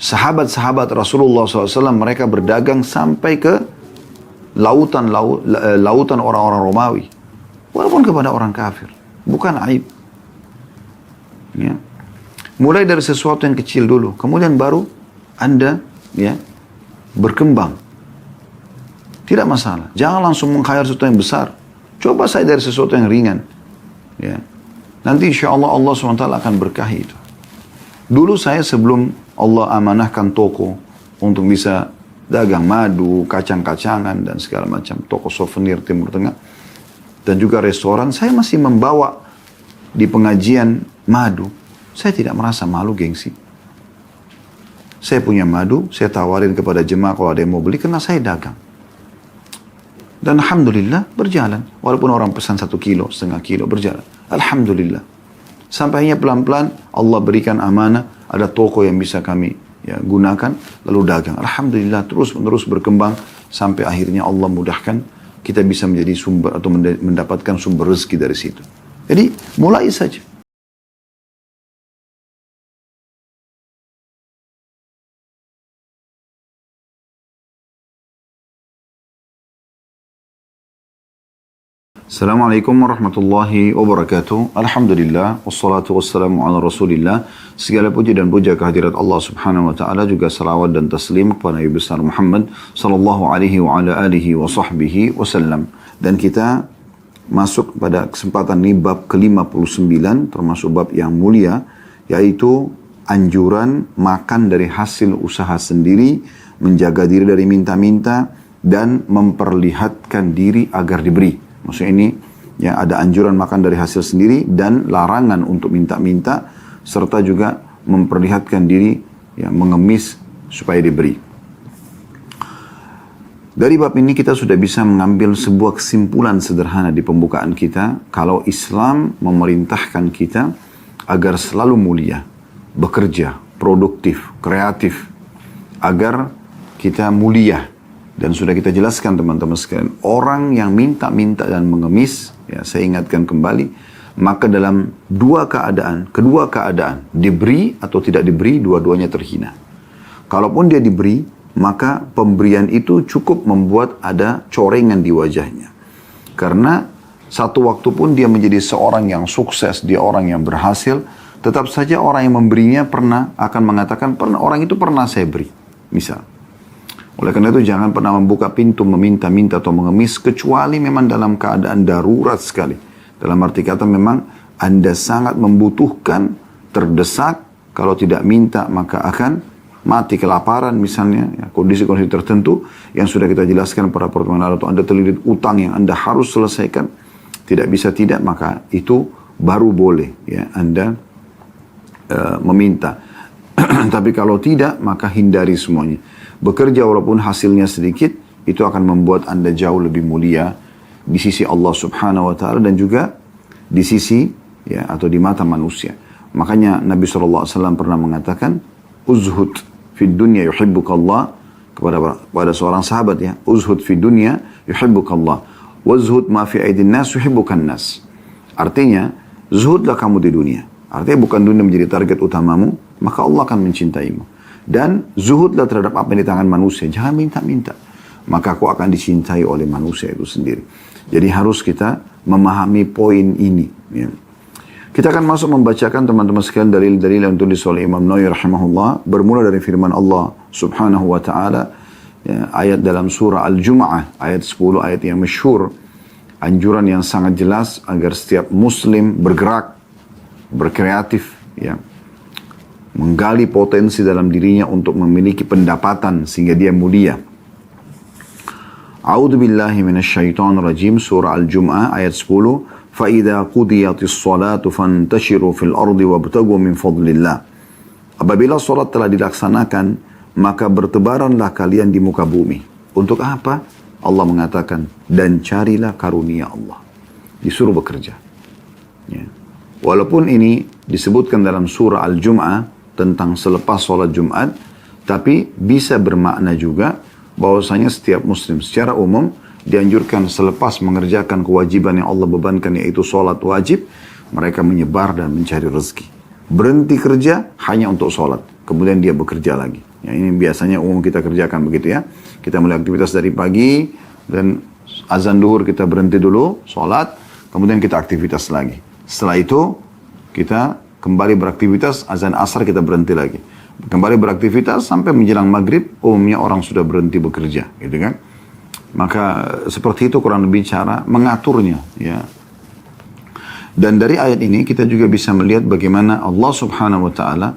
sahabat-sahabat Rasulullah SAW mereka berdagang sampai ke lautan orang-orang Romawi. Walaupun kepada orang kafir. Bukan aib. Ya. Mulai dari sesuatu yang kecil dulu. Kemudian baru Anda ya, berkembang. Tidak masalah. Jangan langsung meng-hire sesuatu yang besar. Coba saya dari sesuatu yang ringan. Ya. Nanti insya Allah Allah SWT akan berkahi itu. Dulu saya sebelum Allah amanahkan toko untuk bisa dagang madu, kacang-kacangan dan segala macam. Toko souvenir Timur Tengah. Dan juga restoran. Saya masih membawa di pengajian madu. Saya tidak merasa malu, gengsi. Saya punya madu, saya tawarin kepada jemaah kalau ada yang mau beli, karena saya dagang. Dan Alhamdulillah berjalan. Walaupun orang pesan 1 kilo, setengah kilo, berjalan. Alhamdulillah. Sampainya pelan-pelan Allah berikan amanah, ada toko yang bisa kami ya, gunakan, lalu dagang. Alhamdulillah terus-menerus berkembang, sampai akhirnya Allah mudahkan, kita bisa menjadi sumber atau mendapatkan sumber rezeki dari situ. Jadi mulai saja. Assalamualaikum warahmatullahi wabarakatuh. Alhamdulillah, wassalatu wassalamu ala rasulillah. Segala puji dan puja kehadirat Allah subhanahu wa ta'ala, juga salawat dan taslim kepada Nabi besar Muhammad sallallahu alaihi wa ala alihi wa sahbihi wasallam. Dan kita masuk pada kesempatan ini bab ke-59, termasuk bab yang mulia, yaitu anjuran makan dari hasil usaha sendiri, menjaga diri dari minta-minta, dan memperlihatkan diri agar diberi. Maksudnya ini ya, ada anjuran makan dari hasil sendiri dan larangan untuk minta-minta, serta juga memperlihatkan diri ya, mengemis supaya diberi. Dari bab ini kita sudah bisa mengambil sebuah kesimpulan sederhana di pembukaan kita, kalau Islam memerintahkan kita agar selalu mulia, bekerja, produktif, kreatif, agar kita mulia. Dan sudah kita jelaskan teman-teman sekalian, orang yang minta-minta dan mengemis, ya saya ingatkan kembali, maka dalam kedua keadaan, diberi atau tidak diberi, dua-duanya terhina. Kalaupun dia diberi, maka pemberian itu cukup membuat ada corengan di wajahnya. Karena satu waktu pun dia menjadi seorang yang sukses, dia orang yang berhasil, tetap saja orang yang memberinya akan mengatakan, orang itu pernah saya beri, misal. Oleh karena itu jangan pernah membuka pintu meminta-minta atau mengemis, kecuali memang dalam keadaan darurat sekali. Dalam arti kata memang Anda sangat membutuhkan, terdesak, kalau tidak minta maka akan mati kelaparan misalnya, ya, kondisi-kondisi tertentu yang sudah kita jelaskan pada pertemuan lalu, atau Anda terlilit utang yang Anda harus selesaikan, tidak bisa tidak, maka itu baru boleh ya Anda meminta. Tapi kalau tidak, maka hindari semuanya. Bekerja walaupun hasilnya sedikit, itu akan membuat Anda jauh lebih mulia di sisi Allah subhanahu wa ta'ala, dan juga di sisi ya, atau di mata manusia. Makanya Nabi SAW pernah mengatakan, uzhud fid dunya yuhibbukallah, kepada seorang sahabat ya, uzhud fid dunya yuhibbukallah, wazhud ma fi aidin nas yuhibbukan nas. Artinya, zuhudlah kamu di dunia. Artinya bukan dunia menjadi target utamamu, maka Allah akan mencintaimu. Dan zuhudlah terhadap apa yang di tangan manusia. Jangan minta-minta. Maka aku akan dicintai oleh manusia itu sendiri. Jadi harus kita memahami poin ini. Ya. Kita akan masuk membacakan teman-teman sekalian dalil-dalil yang ditulis oleh Imam Nawawi rahimahullah. Bermula dari firman Allah subhanahu wa ta'ala. Ya, ayat dalam surah Al-Jum'ah. Ayat 10, ayat yang masyhur. Anjuran yang sangat jelas agar setiap muslim bergerak, berkreatif, ya, menggali potensi dalam dirinya untuk memiliki pendapatan sehingga dia mulia. A'udzu billahi minasyaitonir rajim, surah Al-Jum'ah ayat 10, fa idza qudiyatis shalatu fantashiru fil ardi wabtaghu min fadlillah. Apabila salat telah dilaksanakan, maka bertebaranlah kalian di muka bumi. Untuk apa? Allah mengatakan, dan carilah karunia Allah. Disuruh bekerja. Ya. Walaupun ini disebutkan dalam surah Al-Jum'ah tentang selepas sholat Jumat, tapi bisa bermakna juga bahwasanya setiap muslim secara umum dianjurkan selepas mengerjakan kewajiban yang Allah bebankan, yaitu sholat wajib, mereka menyebar dan mencari rezeki. Berhenti kerja hanya untuk sholat, kemudian dia bekerja lagi. Ya, ini biasanya umum kita kerjakan begitu ya. Kita mulai aktivitas dari pagi dan azan duhur kita berhenti dulu, sholat, kemudian kita aktivitas lagi. Setelah itu kita kembali beraktivitas, azan asar kita berhenti lagi. Kembali beraktivitas sampai menjelang maghrib, umumnya orang sudah berhenti bekerja, gitu kan. Maka seperti itu kurang lebih cara mengaturnya, ya. Dan dari ayat ini kita juga bisa melihat bagaimana Allah Subhanahu wa taala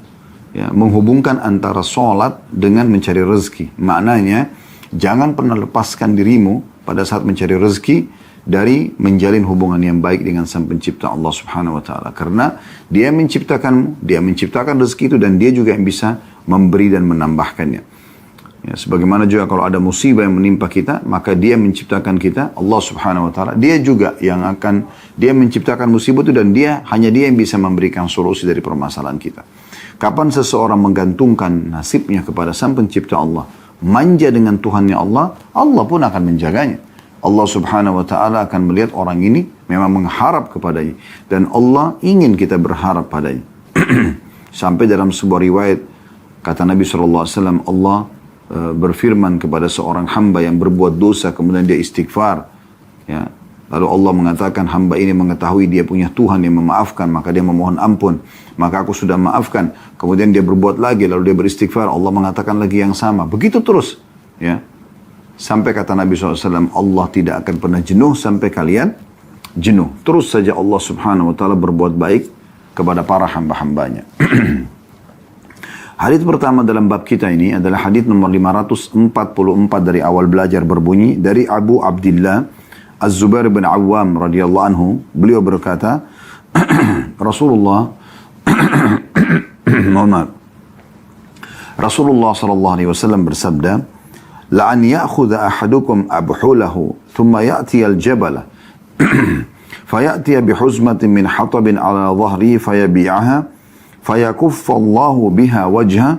ya, menghubungkan antara sholat dengan mencari rezeki. Maknanya, jangan pernah lepaskan dirimu pada saat mencari rezeki dari menjalin hubungan yang baik dengan Sang Pencipta Allah Subhanahu wa taala. Karena Dia menciptakanmu, Dia menciptakan rezeki itu dan Dia juga yang bisa memberi dan menambahkannya. Ya, sebagaimana juga kalau ada musibah yang menimpa kita, maka Dia menciptakan kita, Allah Subhanahu wa taala. Dia juga yang akan, Dia menciptakan musibah itu dan hanya Dia yang bisa memberikan solusi dari permasalahan kita. Kapan seseorang menggantungkan nasibnya kepada Sang Pencipta Allah, manja dengan Tuhannya Allah, Allah pun akan menjaganya. Allah Subhanahu wa taala akan melihat orang ini memang mengharap kepadanya dan Allah ingin kita berharap padanya. Sampai dalam sebuah riwayat kata Nabi sallallahu alaihi wasallam, Allah berfirman kepada seorang hamba yang berbuat dosa kemudian dia istighfar, ya. Lalu Allah mengatakan, hamba ini mengetahui dia punya Tuhan yang memaafkan, maka dia memohon ampun, maka aku sudah maafkan. Kemudian dia berbuat lagi, lalu dia beristighfar, Allah mengatakan lagi yang sama. Begitu terus, ya. Sampai kata Nabi SAW, Allah tidak akan pernah jenuh sampai kalian jenuh. Terus saja Allah Subhanahu wa taala berbuat baik kepada para hamba-hambanya. Hadits pertama dalam bab kita ini adalah hadits nomor 544 dari awal belajar berbunyi dari Abu Abdillah Az-Zubair bin Awam radhiyallahu anhu. Beliau berkata, Rasulullah sallallahu alaihi wasallam bersabda, "La an ya'khudha ahadukum abhulahu thumma ya'ti al-jabala fayati bihuzmatin min hatabin ala dhahrihi fayabi'aha فيكف الله بها وجهه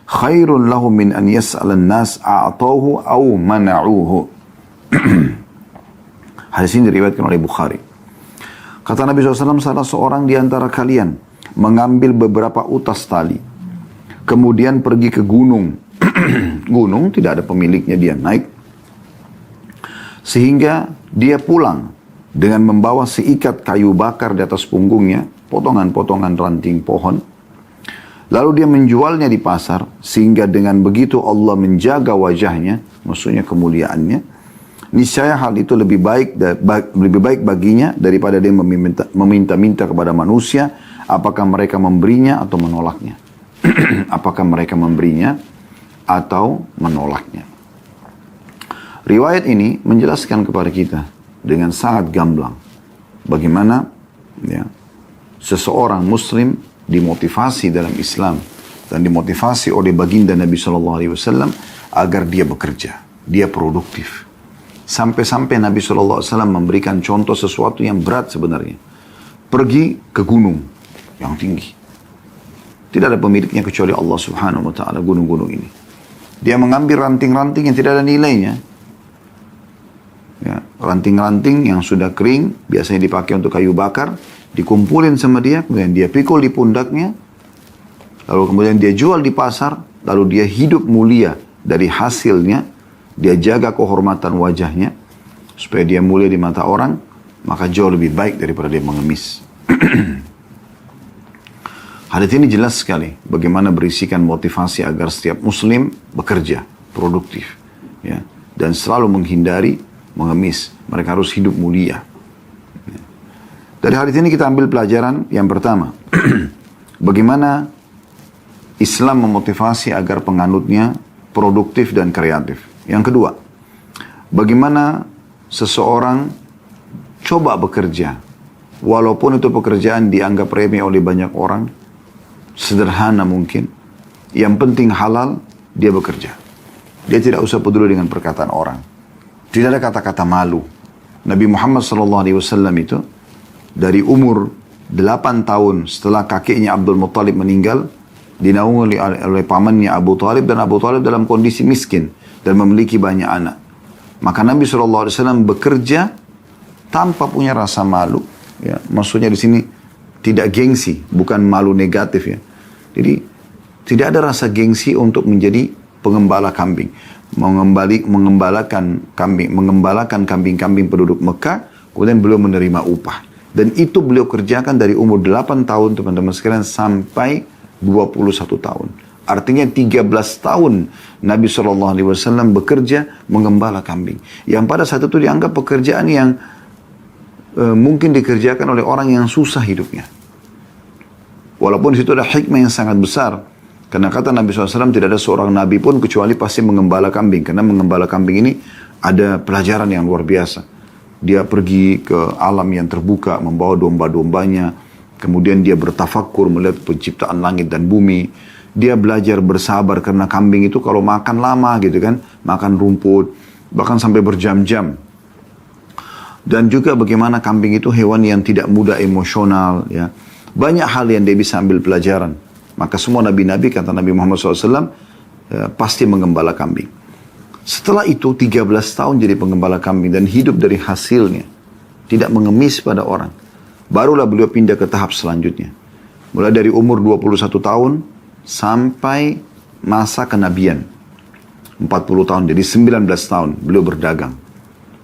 خير له من أن يسأل الناس أعطوه أو منعوه." Hadis ini diriwayatkan oleh Bukhari. Kata Nabi SAW, salah seorang di antara kalian mengambil beberapa utas tali, kemudian pergi ke gunung. Gunung tidak ada pemiliknya, dia naik. Sehingga dia pulang dengan membawa seikat kayu bakar di atas punggungnya, potongan-potongan ranting pohon. Lalu dia menjualnya di pasar, sehingga dengan begitu Allah menjaga wajahnya, maksudnya kemuliaannya. Niscaya hal itu lebih baik baginya daripada dia meminta-minta kepada manusia, apakah mereka memberinya atau menolaknya. Apakah mereka memberinya atau menolaknya. Riwayat ini menjelaskan kepada kita dengan sangat gamblang bagaimana ya, seseorang muslim dimotivasi dalam Islam dan dimotivasi oleh baginda Nabi SAW agar dia bekerja, dia produktif. Sampai-sampai Nabi SAW memberikan contoh sesuatu yang berat sebenarnya. Pergi ke gunung yang tinggi. Tidak ada pemiliknya kecuali Allah Subhanahu wa taala, gunung-gunung ini. Dia mengambil ranting-ranting yang tidak ada nilainya. Ya, ranting-ranting yang sudah kering, biasanya dipakai untuk kayu bakar, dikumpulin sama dia, kemudian dia pikul di pundaknya, lalu kemudian dia jual di pasar, lalu dia hidup mulia dari hasilnya, dia jaga kehormatan wajahnya, supaya dia mulia di mata orang, maka jauh lebih baik daripada dia mengemis. Hadits ini jelas sekali bagaimana berisikan motivasi agar setiap muslim bekerja, produktif, ya, dan selalu menghindari mengemis. Mereka harus hidup mulia. Dari hadits ini kita ambil pelajaran yang pertama, bagaimana Islam memotivasi agar penganutnya produktif dan kreatif. Yang kedua, bagaimana seseorang coba bekerja, walaupun itu pekerjaan dianggap remeh oleh banyak orang, sederhana mungkin, yang penting halal, dia bekerja. Dia tidak usah peduli dengan perkataan orang. Tidak ada kata-kata malu. Nabi Muhammad SAW itu dari umur 8 tahun setelah kakeknya Abdul Muttalib meninggal, dinaungi oleh pamannya Abu Talib, dan Abu Talib dalam kondisi miskin dan memiliki banyak anak. Maka Nabi SAW bekerja tanpa punya rasa malu. Ya, maksudnya di sini tidak gengsi, bukan malu negatif ya. Jadi Tidak ada rasa gengsi untuk menjadi pengembala kambing. Mengembalakan kambing-kambing penduduk Mekah, kemudian beliau menerima upah. Dan itu beliau kerjakan dari umur 8 tahun teman-teman sekalian sampai 21 tahun. Artinya 13 tahun Nabi SAW bekerja mengembala kambing. Yang pada saat itu dianggap pekerjaan yang mungkin dikerjakan oleh orang yang susah hidupnya. Walaupun di situ ada hikmah yang sangat besar. Karena kata Nabi SAW tidak ada seorang Nabi pun kecuali pasti mengembala kambing. Karena mengembala kambing ini ada pelajaran yang luar biasa. Dia pergi ke alam yang terbuka, membawa domba-dombanya. Kemudian dia bertafakur melihat penciptaan langit dan bumi. Dia belajar bersabar karena kambing itu kalau makan lama gitu kan. Makan rumput, bahkan sampai berjam-jam. Dan juga bagaimana kambing itu hewan yang tidak mudah emosional. Ya. Banyak hal yang dia bisa ambil pelajaran. Maka semua nabi-nabi, kata Nabi Muhammad SAW, pasti mengembala kambing. Setelah itu 13 tahun jadi pengembala kambing dan hidup dari hasilnya. Tidak mengemis pada orang. Barulah beliau pindah ke tahap selanjutnya. Mulai dari umur 21 tahun sampai masa kenabian. 40 tahun, jadi 19 tahun beliau berdagang.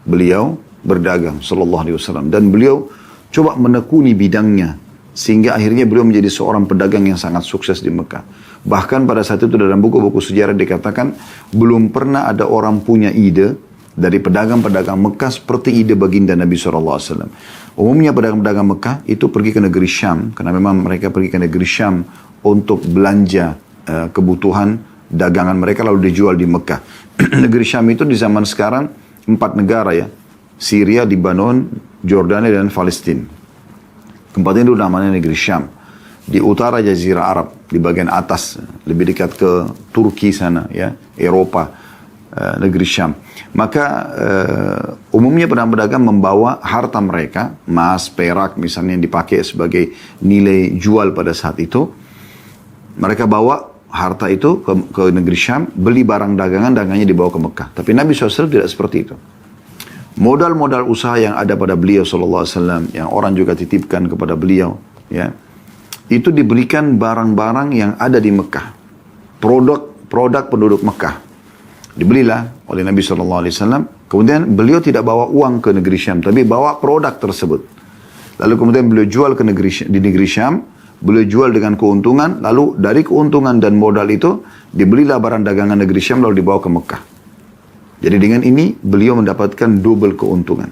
Beliau berdagang sallallahu alaihi wasallam dan beliau coba menekuni bidangnya sehingga akhirnya beliau menjadi seorang pedagang yang sangat sukses di Mekah. Bahkan pada saat itu dalam buku-buku sejarah dikatakan belum pernah ada orang punya ide dari pedagang-pedagang Mekah seperti ide baginda Nabi SAW. Umumnya pedagang-pedagang Mekah itu pergi ke negeri Syam karena memang mereka pergi ke negeri Syam untuk belanja kebutuhan dagangan mereka lalu dijual di Mekah. Negeri Syam itu di zaman sekarang 4 negara ya. Syria, Lebanon, Jordania, dan Palestina. Tempat itu namanya negeri Syam. Di utara Jazirah Arab, di bagian atas, lebih dekat ke Turki sana, ya, Eropa, negeri Syam. Maka umumnya pedagang-pedagang membawa harta mereka, emas, perak misalnya yang dipakai sebagai nilai jual pada saat itu. Mereka bawa harta itu ke negeri Syam, beli barang dagangannya dibawa ke Mekah. Tapi Nabi SAW tidak seperti itu. Modal-modal usaha yang ada pada beliau SAW, yang orang juga titipkan kepada beliau, ya, itu diberikan barang-barang yang ada di Mekah. Produk penduduk Mekah. Dibelilah oleh Nabi SAW. Kemudian beliau tidak bawa uang ke negeri Syam, tapi bawa produk tersebut. Lalu kemudian beliau jual di negeri Syam, beliau jual dengan keuntungan, lalu dari keuntungan dan modal itu, dibelilah barang dagangan negeri Syam lalu dibawa ke Mekah. Jadi dengan ini beliau mendapatkan double keuntungan.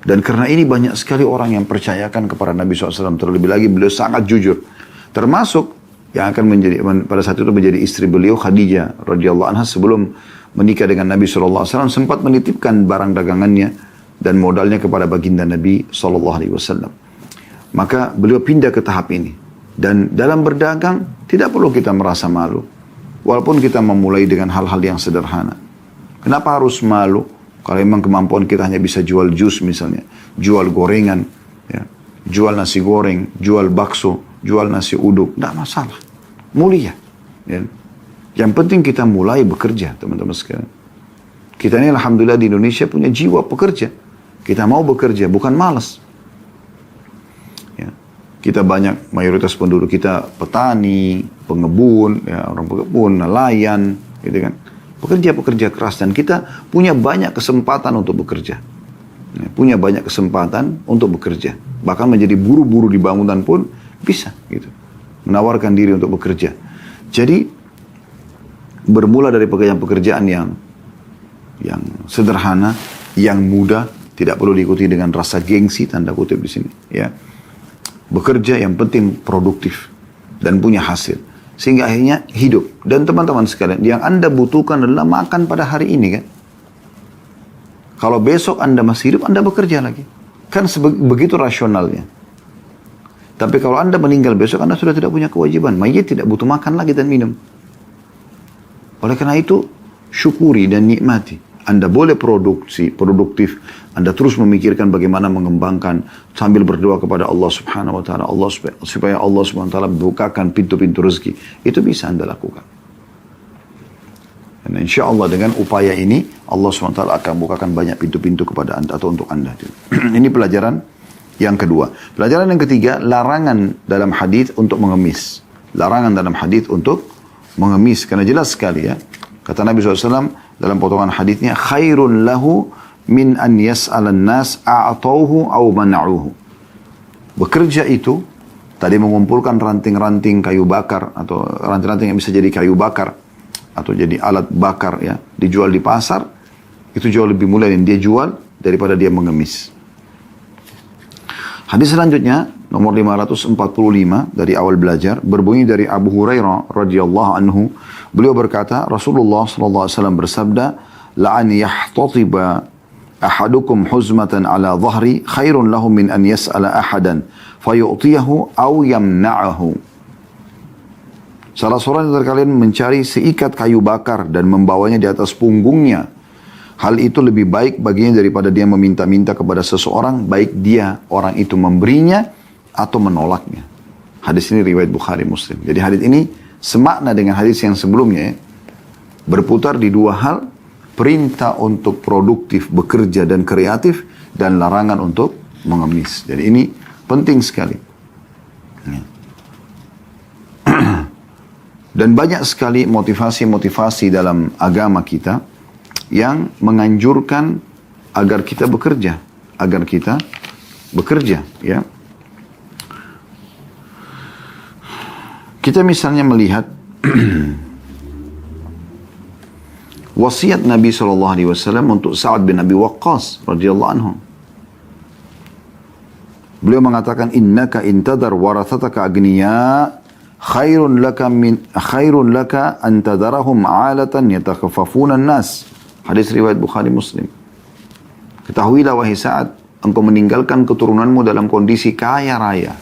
Dan karena ini banyak sekali orang yang percayakan kepada Nabi SAW. Terlebih lagi beliau sangat jujur. Termasuk yang akan menjadi pada saat itu menjadi istri beliau Khadijah radhiyallahu anha sebelum menikah dengan Nabi SAW sempat menitipkan barang dagangannya dan modalnya kepada baginda Nabi SAW. Maka beliau pindah ke tahap ini. Dan dalam berdagang tidak perlu kita merasa malu. Walaupun kita memulai dengan hal-hal yang sederhana. Kenapa harus malu? Kalau memang kemampuan kita hanya bisa jual jus misalnya, jual gorengan, ya, jual nasi goreng, jual bakso, jual nasi uduk, tidak masalah. Mulia. Ya. Yang penting kita mulai bekerja, teman-teman sekalian. Kita ini alhamdulillah di Indonesia punya jiwa pekerja. Kita mau bekerja, bukan malas. Ya. Kita banyak, mayoritas penduduk kita petani, pengebun, ya, orang pengebun, nelayan, gitu kan. Pekerja-pekerja keras dan kita punya banyak kesempatan untuk bekerja. Ya, punya banyak kesempatan untuk bekerja. Bahkan menjadi buru-buru di bangunan pun bisa gitu. Menawarkan diri untuk bekerja. Jadi bermula dari pekerjaan-pekerjaan yang sederhana, yang mudah, tidak perlu diikuti dengan rasa gengsi tanda kutip di sini, ya. Bekerja yang penting produktif dan punya hasil. Sehingga akhirnya hidup. Dan teman-teman sekalian, yang Anda butuhkan adalah makan pada hari ini kan. Kalau besok Anda masih hidup, Anda bekerja lagi. Kan begitu rasionalnya. Tapi kalau Anda meninggal besok, Anda sudah tidak punya kewajiban. Mayit tidak butuh makan lagi dan minum. Oleh karena itu, syukuri dan nikmati. Anda boleh produktif. Anda terus memikirkan bagaimana mengembangkan sambil berdoa kepada Allah Subhanahu wa taala, supaya Allah Subhanahu wa taala bukakan pintu-pintu rezeki. Itu bisa Anda lakukan. Dan insya Allah dengan upaya ini Allah Subhanahu wa taala akan bukakan banyak pintu-pintu kepada Anda atau untuk Anda. Ini pelajaran yang kedua. Pelajaran yang ketiga, larangan dalam hadis untuk mengemis. Larangan dalam hadis untuk mengemis, karena jelas sekali ya. Kata Nabi SAW dalam potongan hadisnya, khairun lahu min an yas'alan nas a'tauhu au mana'uhu. Bekerja itu, tadi mengumpulkan ranting-ranting kayu bakar, atau ranting-ranting yang bisa jadi kayu bakar, atau jadi alat bakar ya, dijual di pasar, itu jauh lebih mulia yang dia jual daripada dia mengemis. Hadis selanjutnya, nomor 545 dari awal belajar, berbunyi dari Abu Hurairah radhiyallahu anhu. Beliau berkata, Rasulullah SAW bersabda, la'an yahtatiba ahadukum huzmatan ala dhahri khairun lahu min an yas'ala ahadan fayu'tiyahu aw yamna'ahu. Salah seorang dari kalian mencari seikat kayu bakar dan membawanya di atas punggungnya. Hal itu lebih baik baginya daripada dia meminta-minta kepada seseorang, baik dia orang itu memberinya atau menolaknya. Hadis ini riwayat Bukhari Muslim. Jadi hadis ini semakna dengan hadis yang sebelumnya ya. Berputar di dua hal, perintah untuk produktif, bekerja dan kreatif, dan larangan untuk mengemis. Jadi ini penting sekali. Ya. Dan banyak sekali motivasi-motivasi dalam agama kita yang menganjurkan agar kita bekerja, ya. Kita misalnya melihat wasiat Nabi SAW untuk Sa'ad bin Abi Waqqas radhiyallahu anhu. Beliau mengatakan, innaka intadar warathataka agniya khairun laka an tadarahum 'alatan yatakaffafuna an-nas. Hadis riwayat Bukhari Muslim. Ketahuilah wahai Sa'ad, engkau meninggalkan keturunanmu dalam kondisi kaya raya,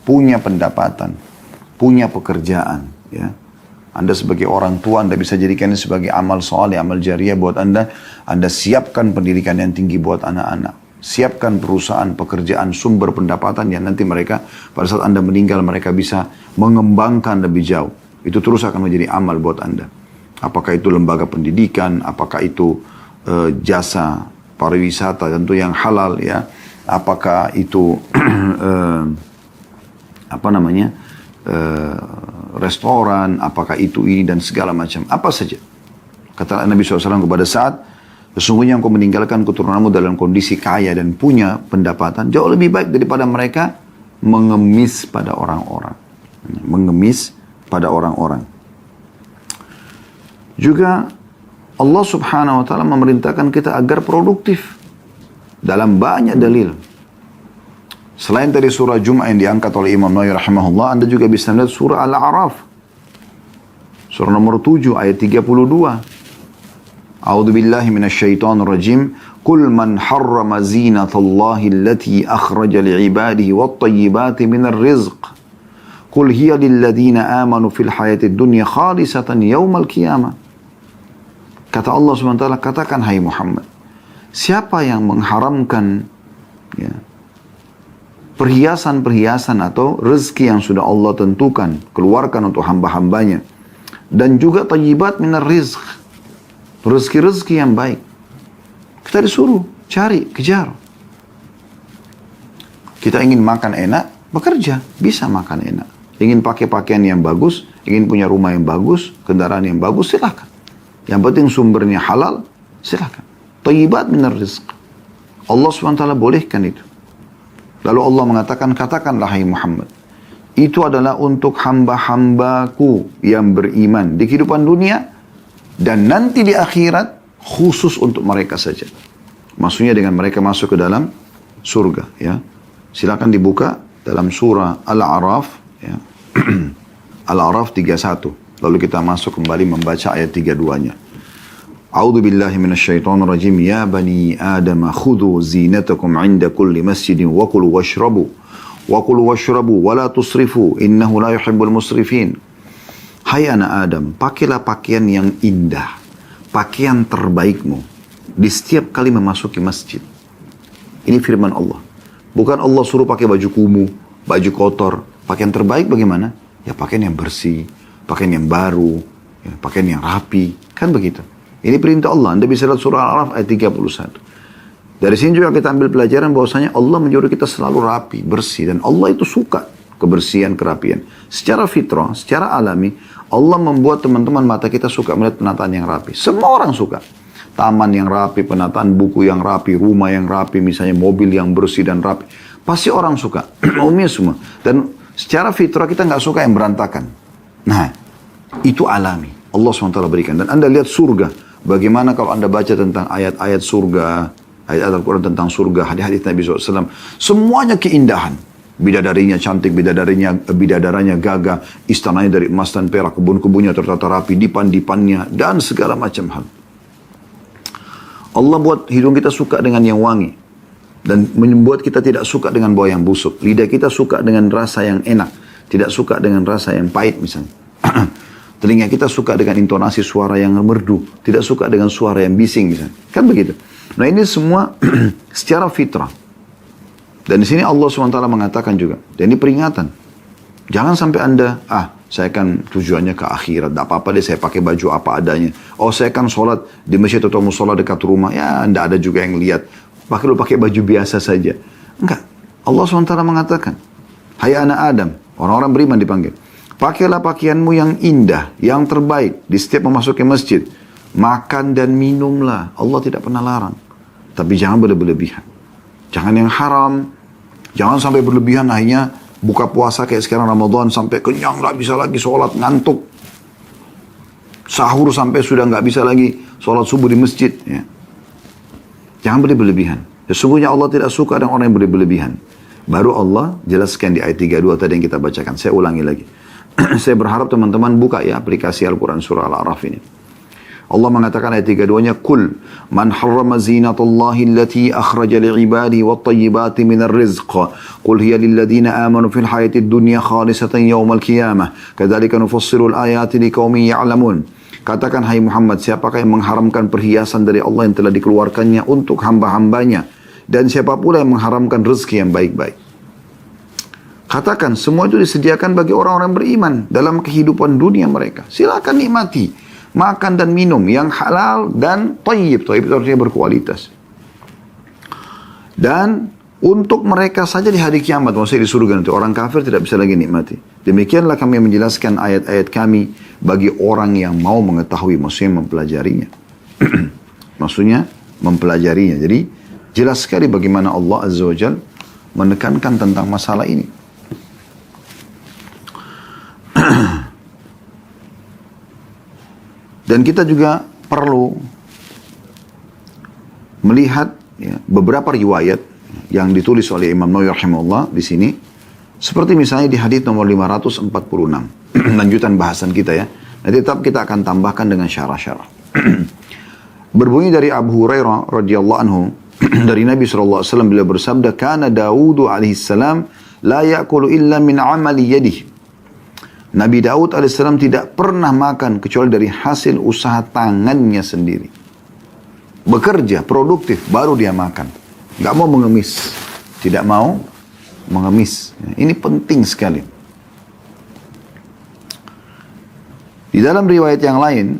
punya pendapatan, punya pekerjaan, ya. Anda sebagai orang tua, Anda bisa jadikan ini sebagai amal soleh, amal jariah buat Anda. Anda siapkan pendidikan yang tinggi buat anak-anak. Siapkan perusahaan, pekerjaan, sumber pendapatan yang nanti mereka, pada saat Anda meninggal, mereka bisa mengembangkan lebih jauh. Itu terus akan menjadi amal buat Anda. Apakah itu lembaga pendidikan, apakah itu jasa pariwisata tentu yang halal, ya. Apakah itu restoran, apakah itu ini dan segala macam, apa saja. Kata Nabi SAW kepada Sa'ad, sesungguhnya engkau meninggalkan keturunanmu dalam kondisi kaya dan punya pendapatan, jauh lebih baik daripada mereka mengemis pada orang-orang. Mengemis pada orang-orang. Juga Allah Subhanahu wa ta'ala memerintahkan kita agar produktif dalam banyak dalil. Selain dari surah Jum'ah yang diangkat oleh Imam Nawawi rahimahullah, Anda juga bisa melihat surah Al-A'raf. Surah nomor 7 ayat 32. A'udzu billahi minasyaitonir rajim. Qul man harrama zinatallahi allati akhraja li'ibadihi wat-tayyibati minar rizq. Qul hiya lilladhina amanu fil hayatid dunya khalisatan yaumal qiyamah. Kata Allah SWT, katakan hai Muhammad, siapa yang mengharamkan ya, perhiasan-perhiasan atau rezeki yang sudah Allah tentukan, keluarkan untuk hamba-hambanya, dan juga tayyibat minar rizq, rezeki-rezeki yang baik. Kita disuruh cari, kejar. Kita ingin makan enak, bekerja, bisa makan enak. Ingin pakai pakaian yang bagus, ingin punya rumah yang bagus, kendaraan yang bagus, silakan. Yang penting sumbernya halal, silakan. Tayyibat minar rizq. Allah SWT bolehkan itu. Lalu Allah mengatakan, katakanlah hai Muhammad, itu adalah untuk hamba-hambaku yang beriman di kehidupan dunia, dan nanti di akhirat khusus untuk mereka saja. Maksudnya dengan mereka masuk ke dalam surga. Ya. Silakan dibuka dalam surah Al-A'raf. Ya. Al-A'raf 31. Lalu kita masuk kembali membaca ayat 32-nya. A'udzu billahi minasyaitonir rajim. Ya bani Adam khudhu zinatakum 'inda kulli masjidin wa kulu washrabu wa la tusrifu innahu la yuhibbul musrifin. Hai anak Adam, pakailah pakaian yang indah, pakaian terbaikmu di setiap kali memasuki masjid. Ini firman Allah. Bukan Allah suruh pakai baju kumuh, baju kotor. Pakaian terbaik bagaimana? Ya pakaian yang bersih, pakaian yang baru, ya, pakaian yang rapi, kan begitu. Ini perintah Allah. Anda bisa lihat surah Al-Araf ayat 31. Dari sini juga kita ambil pelajaran bahwasanya Allah menyuruh kita selalu rapi, bersih, dan Allah itu suka kebersihan, kerapian. Secara fitrah, secara alami, Allah membuat teman-teman mata kita suka melihat penataan yang rapi. Semua orang suka. Taman yang rapi, penataan buku yang rapi, rumah yang rapi, misalnya mobil yang bersih dan rapi. Pasti orang suka. Umumnya semua. Dan secara fitrah kita nggak suka yang berantakan. Nah, itu alami. Allah SWT berikan. Dan Anda lihat surga. Bagaimana kalau Anda baca tentang ayat-ayat surga, ayat Al-Quran tentang surga, hadis-hadis Nabi SAW. Semuanya keindahan. Bidadarinya cantik, bidadaranya gagah, istananya dari emas dan perak, kebun-kebunnya tertata rapi, dipan-dipannya, dan segala macam hal. Allah buat hidung kita suka dengan yang wangi. Dan membuat kita tidak suka dengan bau yang busuk. Lidah kita suka dengan rasa yang enak. Tidak suka dengan rasa yang pahit misalnya. Telinga kita suka dengan intonasi suara yang merdu. Tidak suka dengan suara yang bising misalnya. Kan begitu. Nah ini semua secara fitrah. Dan di sini Allah SWT mengatakan juga. Dan ini peringatan. Jangan sampai Anda, saya kan tujuannya ke akhirat. Tidak apa-apa deh saya pakai baju apa adanya. Oh saya kan sholat di masjid atau musola dekat rumah. Ya Anda ada juga yang lihat. Pakai baju biasa saja. Enggak. Allah SWT mengatakan. Hai anak Adam. Orang-orang beriman dipanggil. Pakailah pakaianmu yang indah. Yang terbaik. Di setiap memasuki masjid. Makan dan minumlah. Allah tidak pernah larang. Tapi jangan berlebihan. Jangan yang haram. Jangan sampai berlebihan akhirnya buka puasa kayak sekarang Ramadan sampai kenyang nggak bisa lagi sholat, ngantuk. Sahur sampai sudah nggak bisa lagi sholat subuh di masjid. Ya. Jangan berlebihan. Sesungguhnya Allah tidak suka dengan orang yang berlebihan. Baru Allah jelaskan di ayat 32 tadi yang kita bacakan. Saya ulangi lagi. Saya berharap teman-teman buka ya aplikasi Al-Quran surah Al-A'raf ini. Allah mengatakan ayat 32-nya, Kul man harrama zinatallahi allati akhraja li'ibadihi wat-tayyibati minar rizq. Qul hiya lilladhina amanu fil hayatid dunya khalisatan yawmal qiyamah. Kadzalika nufassilu al-ayati liqaumin ya'lamun. Katakan hai Muhammad, siapakah yang mengharamkan perhiasan dari Allah yang telah dikeluarkannya untuk hamba-hambanya? Dan siapa pula yang mengharamkan rezeki yang baik-baik? Katakan, semua itu disediakan bagi orang-orang beriman dalam kehidupan dunia mereka. Silakan nikmati. Makan dan minum yang halal dan tayyib. Tayyib itu artinya berkualitas. Dan untuk mereka saja di hari kiamat, maksudnya di surga nanti, orang kafir tidak bisa lagi nikmati. Demikianlah kami menjelaskan ayat-ayat kami bagi orang yang mau mengetahui, maksudnya mempelajarinya. Maksudnya mempelajarinya. Jadi jelas sekali bagaimana Allah Azza wa Jal menekankan tentang masalah ini. Dan kita juga perlu melihat ya, beberapa riwayat yang ditulis oleh Imam Nawawi rahimahullah di sini. Seperti misalnya di hadis nomor 546. Lanjutan bahasan kita ya. Nanti tetap kita akan tambahkan dengan syarah-syarah. Berbunyi dari Abu Hurairah radhiyallahu anhu. Dari Nabi SAW beliau bersabda. Kana Dawud alaihissalam la ya'kulu illa min amali yadih. Nabi Daud AS tidak pernah makan kecuali dari hasil usaha tangannya sendiri. Bekerja, produktif, baru dia makan. Gak mau mengemis. Tidak mau mengemis. Ini penting sekali. Di dalam riwayat yang lain,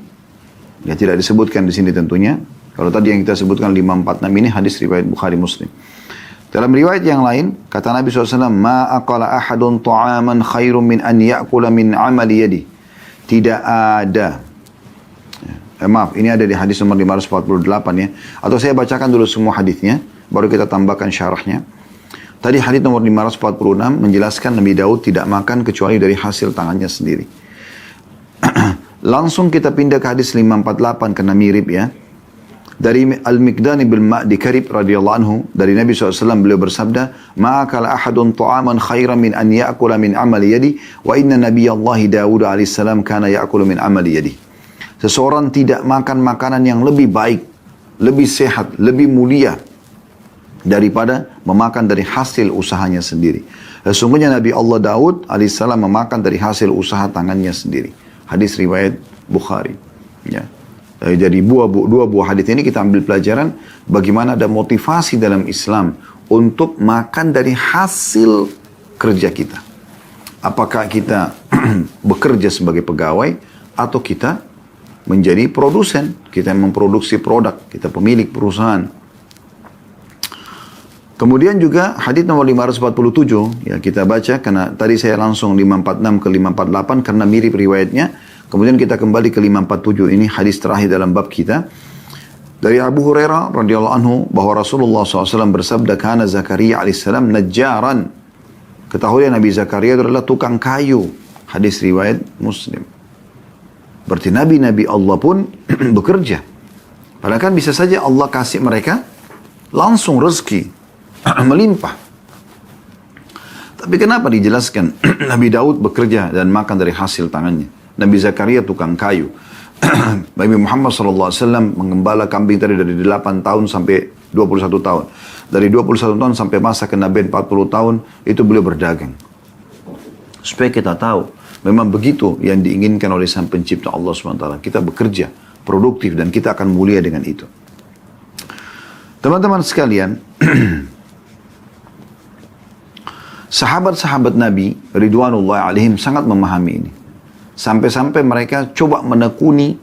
ya tidak disebutkan di sini tentunya. Kalau tadi yang kita sebutkan 546 ini hadis riwayat Bukhari Muslim. Dalam riwayat yang lain, kata Nabi SAW, Ma aqala ahadun ta'aman khairun min an ya'kula min amali yadi. Tidak ada. Maaf, ini ada di hadis nomor 548 ya. Atau saya bacakan dulu semua hadisnya, baru kita tambahkan syarahnya. Tadi hadis nomor 546 menjelaskan Nabi Daud tidak makan kecuali dari hasil tangannya sendiri. Langsung kita pindah ke hadis 548 karena mirip ya. Dari Al-Miqdani bin Ma'di Karib radhiyallahu anhu, dari Nabi SAW beliau bersabda, Ma'akala ahadun ta'aman khairan min an ya'kula min amali yadi, wa inna nabiyallahi Dawud alaihissalam kana ya'kulu min amali yadi. Seseorang tidak makan makanan yang lebih baik, lebih sehat, lebih mulia, daripada memakan dari hasil usahanya sendiri. Sesungguhnya Nabi Allah Daud alaihissalam memakan dari hasil usaha tangannya sendiri. Hadis riwayat Bukhari. Ya. Jadi dua buah hadis ini kita ambil pelajaran bagaimana ada motivasi dalam Islam untuk makan dari hasil kerja kita. Apakah kita bekerja sebagai pegawai atau kita menjadi produsen, kita memproduksi produk, kita pemilik perusahaan. Kemudian juga hadis nomor 547, ya kita baca karena tadi saya langsung 546 ke 548 karena mirip riwayatnya. Kemudian kita kembali ke 547, ini hadis terakhir dalam bab kita. Dari Abu Hurairah radhiyallahu anhu bahwa Rasulullah SAW bersabda, "Kana Zakaria alaihissalam najjaran." Ketahui Nabi Zakaria itu adalah tukang kayu. Hadis riwayat Muslim. Berarti nabi-nabi Allah pun bekerja. Padahal kan bisa saja Allah kasih mereka langsung rezeki melimpah. Tapi kenapa dijelaskan Nabi Daud bekerja dan makan dari hasil tangannya? Nabi Zakaria tukang kayu. Nabi Muhammad SAW mengembala kambing tadi dari 8 tahun sampai 21 tahun. Dari 21 tahun sampai masa kenabian 40 tahun, itu beliau berdagang. Supaya kita tahu, memang begitu yang diinginkan oleh Sang Pencipta Allah SWT. Kita bekerja, produktif, dan kita akan mulia dengan itu. Teman-teman sekalian, sahabat-sahabat Nabi Ridwanullah alaihim sangat memahami ini. Sampai-sampai mereka coba menekuni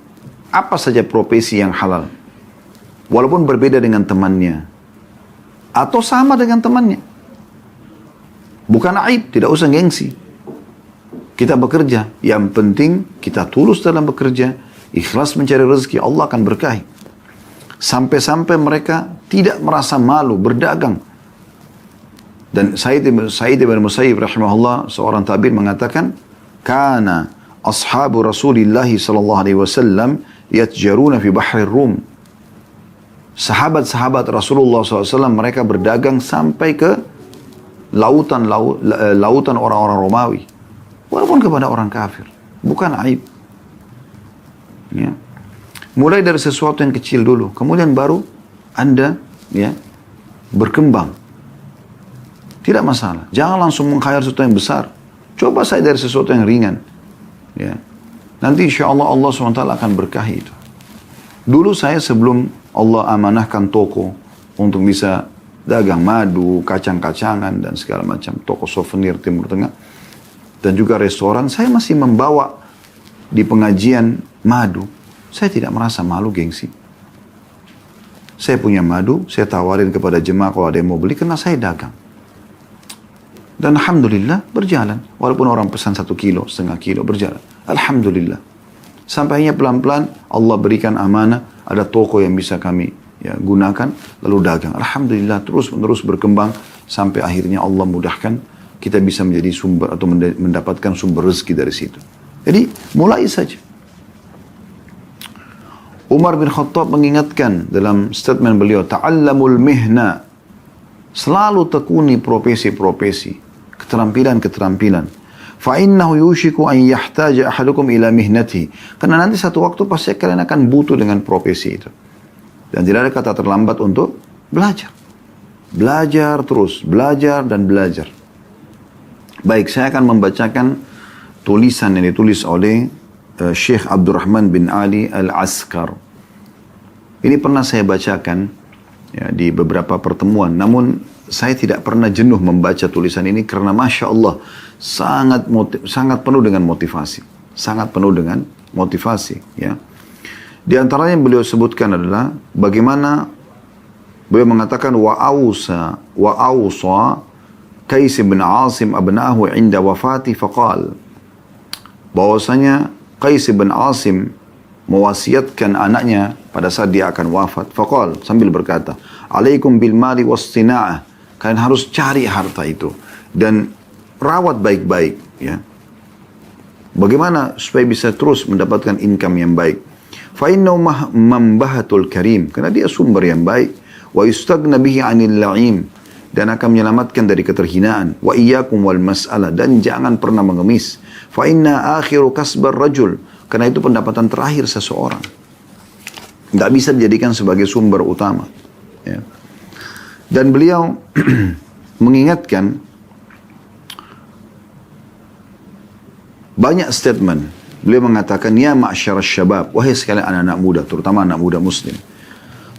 apa saja profesi yang halal. Walaupun berbeda dengan temannya. Atau sama dengan temannya. Bukan aib, tidak usah gengsi. Kita bekerja, yang penting kita tulus dalam bekerja, ikhlas mencari rezeki, Allah akan berkahi. Sampai-sampai mereka tidak merasa malu berdagang. Dan Sa'id ibn Musayyib rahimahullah, seorang tabi'in mengatakan, "Kana ashabu Rasulillah sallallahu alaihi wasallam yatjaruna fi bahri Rum." Sahabat-sahabat Rasulullah SAW mereka berdagang sampai ke lautan orang-orang Romawi. Walaupun kepada orang kafir. Bukan aib. Ya. Mulai dari sesuatu yang kecil dulu. Kemudian baru Anda ya, berkembang. Tidak masalah. Jangan langsung meng-hire sesuatu yang besar. Coba saya dari sesuatu yang ringan. Ya. Nanti insya Allah Allah SWT akan berkahi itu. Dulu saya sebelum Allah amanahkan toko untuk bisa dagang madu, kacang-kacangan, dan segala macam. Toko souvenir Timur Tengah. Dan juga restoran, saya masih membawa di pengajian madu. Saya tidak merasa malu, gengsi. Saya punya madu, saya tawarin kepada jemaah kalau ada yang mau beli, karena saya dagang. Dan Alhamdulillah berjalan. Walaupun orang pesan 1 kilo, setengah kilo, berjalan. Alhamdulillah. Sampainya pelan-pelan Allah berikan amanah, ada toko yang bisa kami ya, gunakan, lalu dagang. Alhamdulillah terus-menerus berkembang, sampai akhirnya Allah mudahkan, kita bisa menjadi sumber atau mendapatkan sumber rezeki dari situ. Jadi mulai saja. Umar bin Khattab mengingatkan dalam statement beliau, "Ta'allamul mihna." Selalu tekuni profesi-profesi, keterampilan-keterampilan. فَإِنَّهُ يُوشِكُ أَنْ يَحْتَاجَ أَحَدُكُمْ إِلَى مِهْنَتِهِ. Karena nanti satu waktu pasti kalian akan butuh dengan profesi itu. Dan tidak ada kata terlambat untuk belajar. Belajar terus, belajar dan belajar. Baik, saya akan membacakan tulisan yang ditulis oleh Syekh Abdurrahman bin Ali Al-Askar. Ini pernah saya bacakan ya, di beberapa pertemuan. Namun saya tidak pernah jenuh membaca tulisan ini karena Masya Allah sangat penuh dengan motivasi. Sangat penuh dengan motivasi. Ya. Di antaranya yang beliau sebutkan adalah bagaimana beliau mengatakan wa awsa Qais bin Asim abnahu inda wafati faqal. Bahwasanya Qais bin Asim mewasiatkan anaknya pada saat dia akan wafat. Faqal, sambil berkata, "Alaikum bil mali wastina'ah." Kalian harus cari harta itu dan rawat baik-baik, ya. Bagaimana supaya bisa terus mendapatkan income yang baik? Fa innahu mambahatul karim, karena dia sumber yang baik. Wa yustagna bihi 'anil la'im, dan akan menyelamatkan dari keterhinaan. Wa iyyakum wal mas'alah, dan jangan pernah mengemis. Fa inna akhiru kasbar rajul, karena itu pendapatan terakhir seseorang. Tidak bisa dijadikan sebagai sumber utama. Ya. Dan beliau mengingatkan banyak statement. Beliau mengatakan, "Ya ma'syar syabab," wahai sekalian anak-anak muda, terutama anak muda muslim.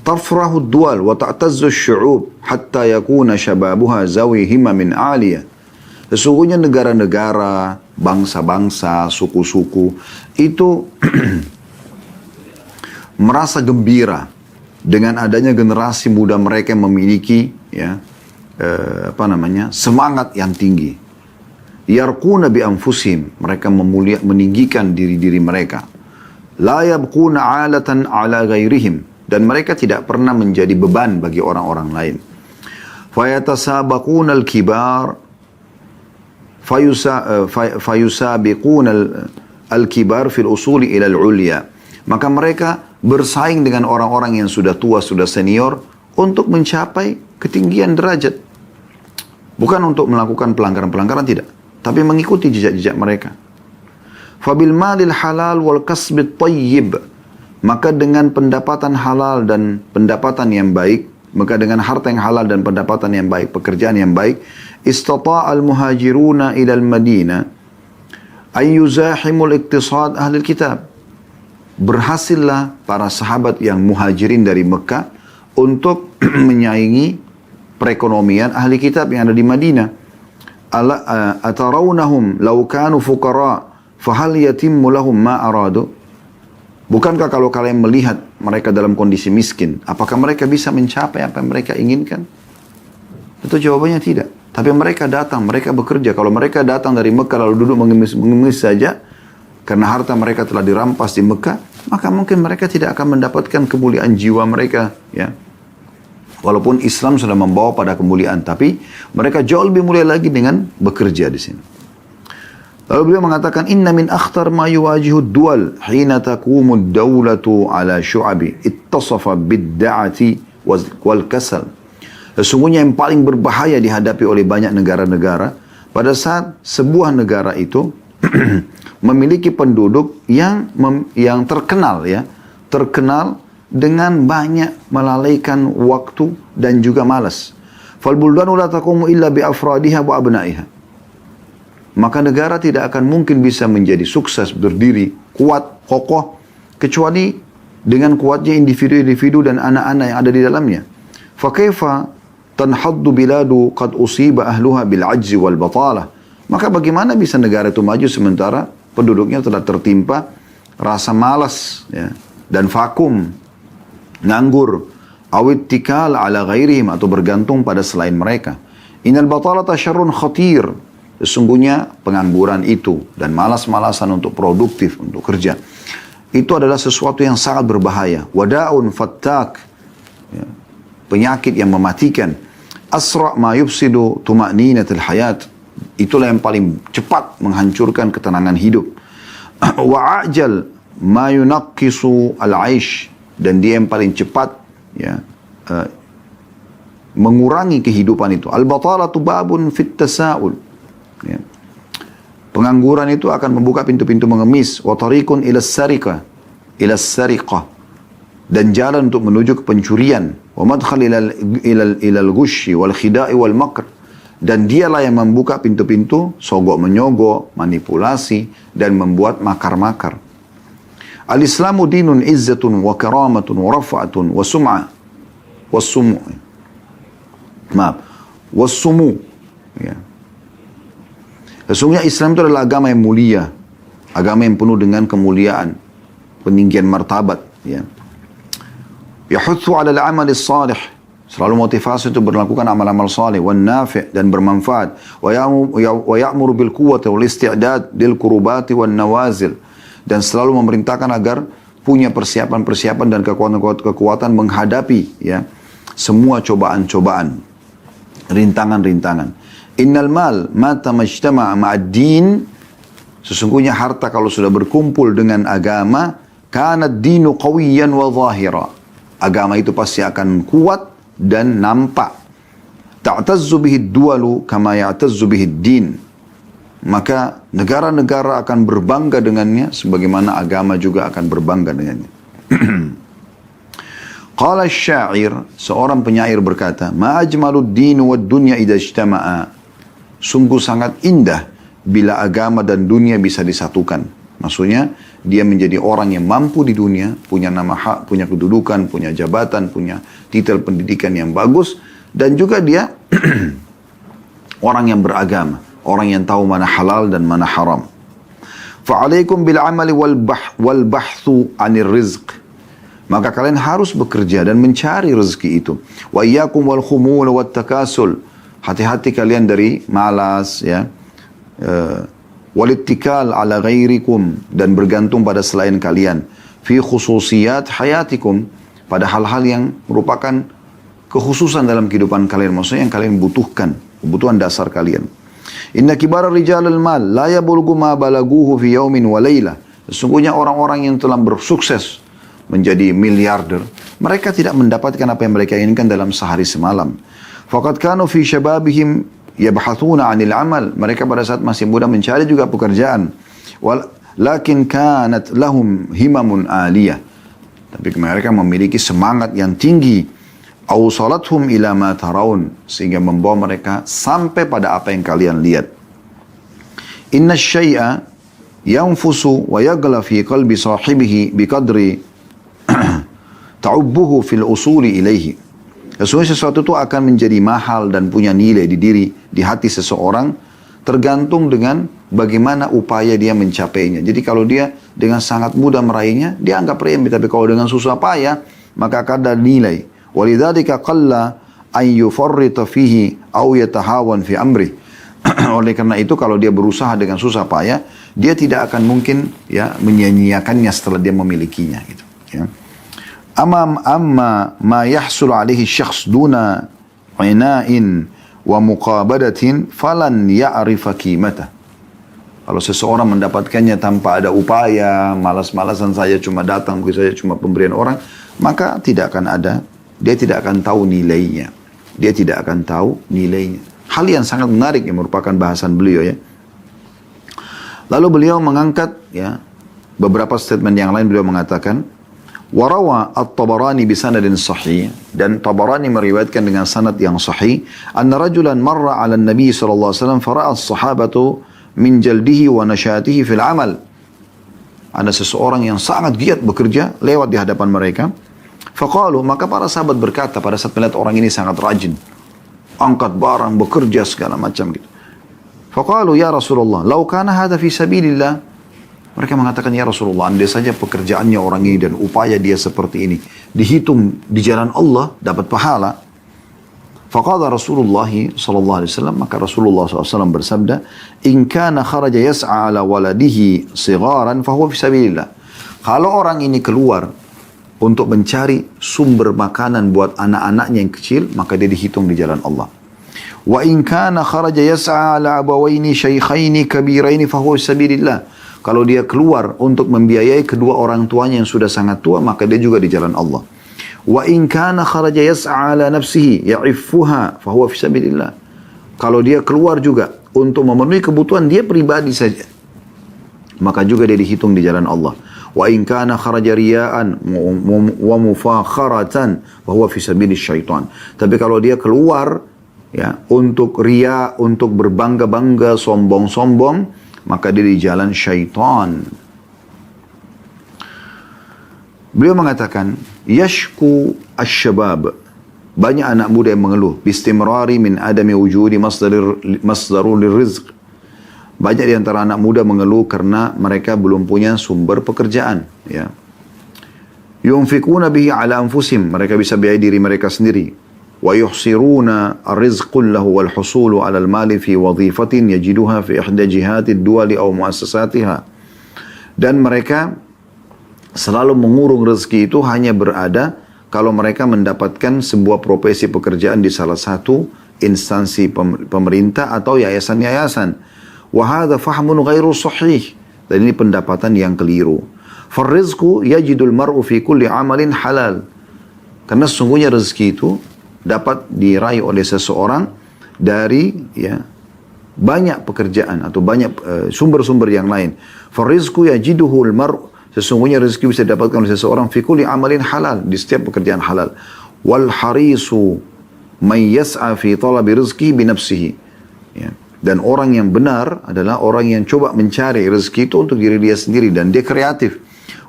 "Tafrahu dual wa ta'tazzu syu'ub hatta yakuna syababuha zawi himamin aliyah." Sesungguhnya negara-negara, bangsa-bangsa, suku-suku itu merasa gembira dengan adanya generasi muda mereka yang memiliki ya, semangat yang tinggi. Yarquna bi anfusihim, mereka meninggikan diri-diri mereka. La yabquna 'alatan 'ala ghairihim, dan mereka tidak pernah menjadi beban bagi orang-orang lain. Fayatasabaquna al-kibar fayusabiquna al-kibar fil usuli ila al-ulya. Maka mereka bersaing dengan orang-orang yang sudah tua, sudah senior untuk mencapai ketinggian derajat. Bukan untuk melakukan pelanggaran-pelanggaran, tidak, tapi mengikuti jejak-jejak mereka. Fabil malil halal wal kasbit tayyib, maka dengan pendapatan halal dan pendapatan yang baik, maka dengan harta yang halal dan pendapatan yang baik, pekerjaan yang baik, istata'al muhajiruna ilal madinah ayyuzahimul iktisad ahli kitab. Berhasillah para sahabat yang muhajirin dari Mekah untuk menyaingi perekonomian ahli kitab yang ada di Madinah. Atarawnahum law kanu fuqara fahal yatimmu lahum ma aradu. Bukankah kalau kalian melihat mereka dalam kondisi miskin, apakah mereka bisa mencapai apa yang mereka inginkan? Itu jawabannya tidak. Tapi mereka datang, mereka bekerja. Kalau mereka datang dari Mekah lalu duduk mengemis saja, karena harta mereka telah dirampas di Mekah, maka mungkin mereka tidak akan mendapatkan kemuliaan jiwa mereka. Ya. Walaupun Islam sudah membawa pada kemuliaan, tapi mereka jauh lebih mulia lagi dengan bekerja di sini. Lalu beliau mengatakan, Inna min akhtar ma yuwajihu dual hina takumu dawlatu ala syu'abi ittasafa bidda'ati wal kasal. Sesungguhnya yang paling berbahaya dihadapi oleh banyak negara-negara pada saat sebuah negara itu memiliki penduduk yang terkenal, ya, terkenal dengan banyak melalaikan waktu dan juga malas. Fal buldanu la taqumu illa bi afradiha wa abnaiha. Maka negara tidak akan mungkin bisa menjadi sukses, berdiri, kuat, kokoh, kecuali dengan kuatnya individu-individu dan anak-anak yang ada di dalamnya. Fa kaifa tanhaddu biladu qad usiba ahluha bil ajzi wal batalah. Maka bagaimana bisa negara itu maju sementara penduduknya telah tertimpa rasa malas, ya, dan vakum, nganggur, awittikal ala ghairihim, atau bergantung pada selain mereka. Innal batalata syarrun khatir. Sesungguhnya pengangguran itu dan malas-malasan untuk produktif, untuk kerja, itu adalah sesuatu yang sangat berbahaya. Wada'un fattak, ya, penyakit yang mematikan. Asra' ma yufsidu tuma'ninatil hayat. Itulah yang paling cepat menghancurkan ketenangan hidup. Wa'ajal ma yunaqqisu al-aish. Dan dia yang paling cepat, ya, mengurangi kehidupan itu. Al-batalatu babun fit tasa'ul. Ya. Pengangguran itu akan membuka pintu-pintu mengemis. Wa tariqun ila sariqah, dan jalan untuk menuju ke pencurian. Wa madkhal ila al-ghushi wal khida'i wal makr. Dan dialah yang membuka pintu-pintu sogok menyogok, manipulasi, dan membuat makar-makar. Al-Islamu dinun izzatun wa karamatun wa rafa'atun wa sum'ah wa sumu'. Maaf, wa sumu'. Ya. Sesungguhnya Islam itu adalah agama yang mulia, agama yang penuh dengan kemuliaan, peninggian martabat. Ya. Yahutsu 'ala al-'amali salih, selalu motivasi untuk melakukan amal-amal saleh, wan nafi' dan bermanfaat, wa ya'muru bil quwwati wal isti'dad lil qurubati wan nawazil, dan selalu memerintahkan agar punya persiapan-persiapan dan kekuatan menghadapi, ya, semua cobaan-cobaan, rintangan-rintangan. Innal mal mata majtama'a ma'ad-din, sesungguhnya harta kalau sudah berkumpul dengan agama, kana ad-dinu qawiyyan wa zahira, agama itu pasti akan kuat dan nampak. Ta'tazzu bihi ad-duwalu kama ya'tazzu bihi ad-din, maka negara-negara akan berbangga dengannya sebagaimana agama juga akan berbangga dengannya. Qala asy-syair, seorang penyair berkata, ma ajmalud dinu wad dunya idza ijtama'a. Sungguh sangat indah bila agama dan dunia bisa disatukan. Maksudnya dia menjadi orang yang mampu di dunia, punya nama hak, punya kedudukan, punya jabatan, punya titel pendidikan yang bagus, dan juga dia orang yang beragama, orang yang tahu mana halal dan mana haram. Fa'alaikum bil amali wal bahthu 'anir rizq. Maka kalian harus bekerja dan mencari rezeki itu. Wa iyyakum wal khumul wat takasul. Hati-hati kalian dari malas, ya. Walittikal ala ghairikum, dan bergantung pada selain kalian. Fi khususiyat hayatikum, pada hal-hal yang merupakan kekhususan dalam kehidupan kalian, maksudnya yang kalian butuhkan, kebutuhan dasar kalian. Inna kibara rijalul mal la yabulgu ma balaguhu fi yaumin wa laylah. Sesungguhnya orang-orang yang telah bersukses menjadi miliarder, mereka tidak mendapatkan apa yang mereka inginkan dalam sehari semalam. Faqad kanu fi syababihim yabhathuna 'anil amal. Mereka pada saat masih muda mencari juga pekerjaan. Lakin kanat lahum himamun aliyah. Tapi mereka memiliki semangat yang tinggi. Awsalathum ila ma taraun, sehingga membawa mereka sampai pada apa yang kalian lihat. Inna syai'a yanfusu wa yagla fi qalbi sahibihi biqadri ta'ubbuhu fil usuli ilaihi. Sesungguhnya sesuatu itu akan menjadi mahal dan punya nilai di hati seseorang, tergantung dengan bagaimana upaya dia mencapainya. Jadi kalau dia dengan sangat mudah meraihnya, dia anggap remeh. Tapi kalau dengan susah payah, maka akan ada nilai. Walidzalika qalla an yufarrita fihi aw yatahawan fi amri. Oleh karena itu kalau dia berusaha dengan susah payah, dia tidak akan mungkin ya menyia-nyiakannya setelah dia memilikinya gitu, ya. Amma ma yahsul alaihi syakhs duna ina'in wa muqabadatin falan ya'rifa qimata. Kalau seseorang mendapatkannya tanpa ada upaya, malas-malasan saja cuma datang, saja cuma pemberian orang, maka tidak akan ada, dia tidak akan tahu nilainya. Dia tidak akan tahu nilainya. Hal yang sangat menarik yang merupakan bahasan beliau, ya. Lalu beliau mengangkat ya beberapa statement yang lain. Beliau mengatakan, warawa at-Tabarani bisanadin sahih, dan Tabarani meriwayatkan dengan sanad yang sahih, anna rajulan marra 'ala an-nabi sallallahu alaihi wasallam fara'a as-sahabatu min jaldihi wa nasyatihi fil amal. Ada seseorang yang sangat giat bekerja lewat di hadapan mereka. Faqalu, maka para sahabat berkata pada saat melihat orang ini sangat rajin, angkat barang, bekerja segala macam gitu. Faqalu ya Rasulullah, law kana hadha fi sabilillah. Mereka mengatakan, ya Rasulullah, andai saja pekerjaannya orang ini dan upaya dia seperti ini dihitung di jalan Allah, dapat pahala. Faqala Rasulullah sallallahu alaihi wasallam, maka Rasulullah SAW bersabda, in kana kharaja yas'a ala waladihi sigharan fahuwa fi sabilillah. Kalau orang ini keluar untuk mencari sumber makanan buat anak-anaknya yang kecil, maka dia dihitung di jalan Allah. Wa in kana kharaja yas'a ala abawaini syaikhaini kabiraini fahuwa fi sabilillah. Kalau dia keluar untuk membiayai kedua orang tuanya yang sudah sangat tua, maka dia juga di jalan Allah. Wa in kana kharaja yas'a ala nafsihi ya'iffuha fahuwa fi sabilillah. Kalau dia keluar juga untuk memenuhi kebutuhan dia pribadi saja, maka juga dia dihitung di jalan Allah. Wa in kana kharaja riya'an wa mufakharatan fahuwa fi sabilis syaitan. Tapi kalau dia keluar ya untuk riya, untuk berbangga-bangga, sombong-sombong, maka dia di jalan syaitan. Beliau mengatakan, yashku asy-syabab, banyak anak muda yang mengeluh, bistimrari min adami wujudi masdarul rizq. Banyak di antara anak muda mengeluh karena mereka belum punya sumber pekerjaan, ya. Yunfikuna bihi ala anfusihim, mereka bisa biayai diri mereka sendiri. Wa yuhsiruna ar-rizqul lahu wal husulu ala al-mali fi wadhifatin yajiduha fi ihda jihati ad-duwali aw muassasatiha. Dan mereka selalu mengurung rezeki itu hanya berada kalau mereka mendapatkan sebuah profesi pekerjaan di salah satu instansi pemerintah atau yayasan-yayasan. Wa hadha fahmun ghairu sahih. Dan ini pendapatan yang keliru. Farrizqu yajidul mar'u fi kulli amalin halal. Karena sesungguhnya rezeki itu dapat diraih oleh seseorang dari ya banyak pekerjaan atau banyak sumber-sumber yang lain. Farrizqu yajiduhul mar'u, sesungguhnya rezeki bisa didapatkan oleh seseorang fi kulli amalin halal, di setiap pekerjaan halal. Wal harisu may yas'a fi talabi rizqi bi nafsihi. Ya. Dan orang yang benar adalah orang yang coba mencari rezeki itu untuk diri dia sendiri dan dia kreatif.